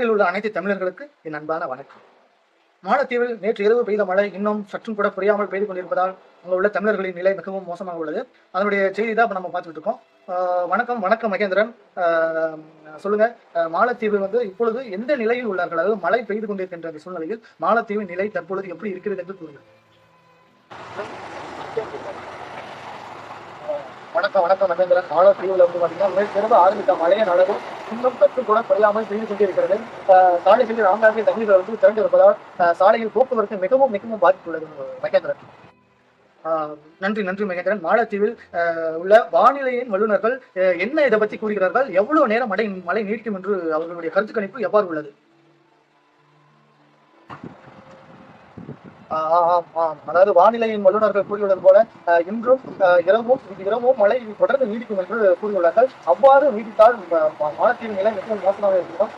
உள்ள அனைத்து தமிழர்களுக்கு என் அன்பான வணக்கம். மாலத்தீவில் நேற்று இரவு பெய்த மழை இன்னும் சற்றும் கூட புரியாமல் பெய்து கொண்டிருப்பதால் அங்கு உள்ள தமிழர்களின் நிலை மிகவும் மோசமாக உள்ளது. அதனுடைய செய்தி தான் இப்போ நம்ம பார்த்துட்டு இருக்கோம். வணக்கம் வணக்கம் மகேந்திரன். சொல்லுங்க, மாலத்தீவு இப்பொழுது எந்த நிலையில் உள்ளார்கள்? அதாவது மழை பெய்து கொண்டிருக்கின்ற அந்த சூழ்நிலையில் மாலத்தீவின் நிலை தற்பொழுது எப்படி இருக்கிறது என்று கூறுங்கள். வணக்கம் வணக்கம் மகேந்திரன். மாலத்தீவில் பார்த்தீங்கன்னா சிறப்பு ஆரம்பித்த மழையின் அளவு இன்னும் சற்று கூட குறையாமல் பெய்து கொண்டிருக்கிறது. சாலைகளில் ஆங்காங்கே தண்ணீர் திரண்டு இருப்பதால் சாலையில் போக்குவரத்து மிகவும் மிகவும் பாதித்துள்ளது மகேந்திரன். நன்றி நன்றி மகேந்திரன். மாலத்தீவில் உள்ள வானிலையின் வல்லுநர்கள் என்ன இதை பற்றி கூறுகிறார்கள்? எவ்வளவு நேரம் மழை நீடிக்கும் என்று அவர்களுடைய கருத்து கணிப்பு எவ்வாறு உள்ளது? அதாவது வானிலையின் வல்லுநர்கள் கூறியுள்ளது போல இன்றும் இரவும் மழை தொடர்ந்து நீடிக்கும் என்று கூறியுள்ளார்கள். அவ்வாறு நீடித்தால் மாலத்தீவின் நிலை மிகவும் மோசமாக இருக்கும்.